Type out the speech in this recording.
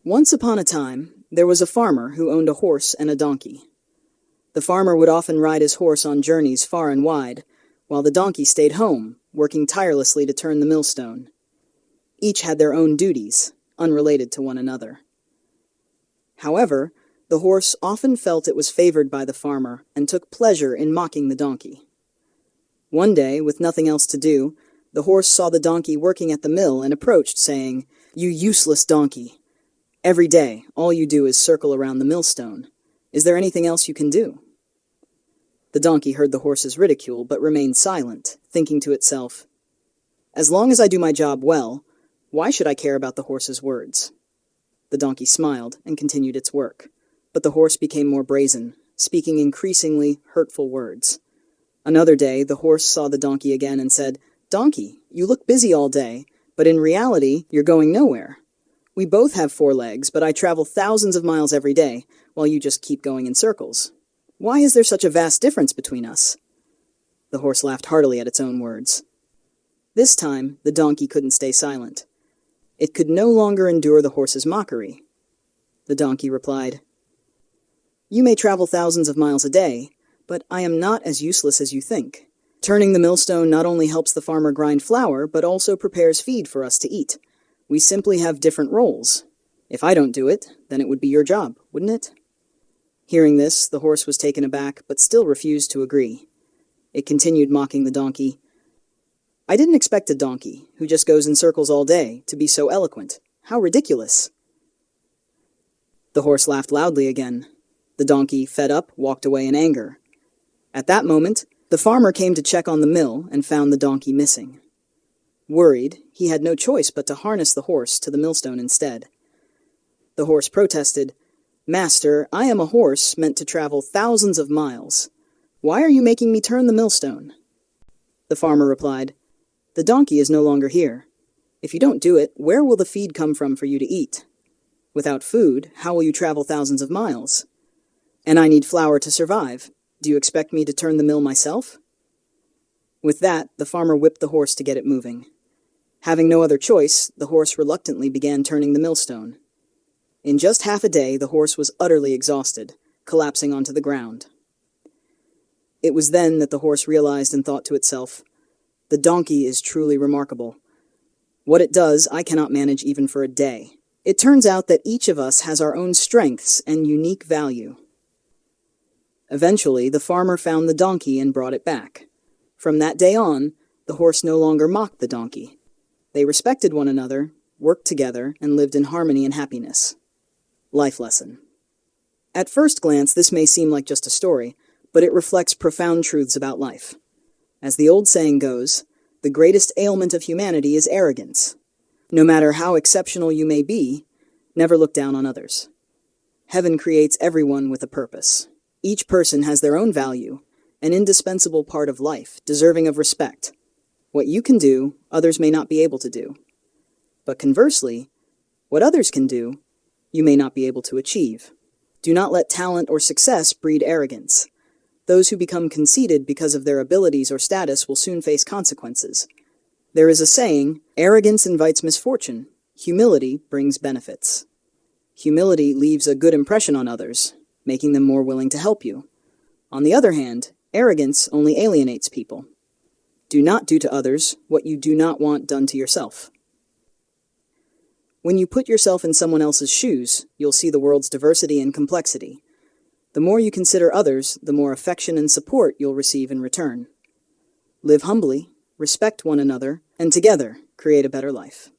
Once upon a time, there was a farmer who owned a horse and a donkey. The farmer would often ride his horse on journeys far and wide, while the donkey stayed home, working tirelessly to turn the millstone. Each had their own duties, unrelated to one another. However, the horse often felt it was favored by the farmer and took pleasure in mocking the donkey. One day, with nothing else to do, the horse saw the donkey working at the mill and approached, saying, "You useless donkey! Every day, all you do is circle around the millstone. Is there anything else you can do?" The donkey heard the horse's ridicule, but remained silent, thinking to itself, "As long as I do my job well, why should I care about the horse's words?" The donkey smiled and continued its work, but the horse became more brazen, speaking increasingly hurtful words. Another day, the horse saw the donkey again and said, "Donkey, you look busy all day, but in reality, you're going nowhere. We both have 4 legs, but I travel thousands of miles every day, while you just keep going in circles. Why is there such a vast difference between us?" The horse laughed heartily at its own words. This time, the donkey couldn't stay silent. It could no longer endure the horse's mockery. The donkey replied, "You may travel thousands of miles a day, but I am not as useless as you think. Turning the millstone not only helps the farmer grind flour, but also prepares feed for us to eat. We simply have different roles. If I don't do it, then it would be your job, wouldn't it?" Hearing this, the horse was taken aback, but still refused to agree. It continued mocking the donkey. "I didn't expect a donkey, who just goes in circles all day, to be so eloquent. How ridiculous!" The horse laughed loudly again. The donkey, fed up, walked away in anger. At that moment, the farmer came to check on the mill and found the donkey missing. Worried, he had no choice but to harness the horse to the millstone instead. The horse protested, "Master, I am a horse meant to travel thousands of miles. Why are you making me turn the millstone?" The farmer replied, "The donkey is no longer here. If you don't do it, where will the feed come from for you to eat? Without food, how will you travel thousands of miles? And I need flour to survive. Do you expect me to turn the mill myself?" With that, the farmer whipped the horse to get it moving. Having no other choice, the horse reluctantly began turning the millstone. In just half a day, the horse was utterly exhausted, collapsing onto the ground. It was then that the horse realized and thought to itself, "The donkey is truly remarkable. What it does, I cannot manage even for a day." It turns out that each of us has our own strengths and unique value. Eventually, the farmer found the donkey and brought it back. From that day on, the horse no longer mocked the donkey. They respected one another, worked together, and lived in harmony and happiness. Life lesson. At first glance, this may seem like just a story, but it reflects profound truths about life. As the old saying goes, the greatest ailment of humanity is arrogance. No matter how exceptional you may be, never look down on others. Heaven creates everyone with a purpose. Each person has their own value, an indispensable part of life, deserving of respect. What you can do, others may not be able to do. But conversely, what others can do, you may not be able to achieve. Do not let talent or success breed arrogance. Those who become conceited because of their abilities or status will soon face consequences. There is a saying, "Arrogance invites misfortune. Humility brings benefits." Humility leaves a good impression on others, making them more willing to help you. On the other hand, arrogance only alienates people. Do not do to others what you do not want done to yourself. When you put yourself in someone else's shoes, you'll see the world's diversity and complexity. The more you consider others, the more affection and support you'll receive in return. Live humbly, respect one another, and together create a better life.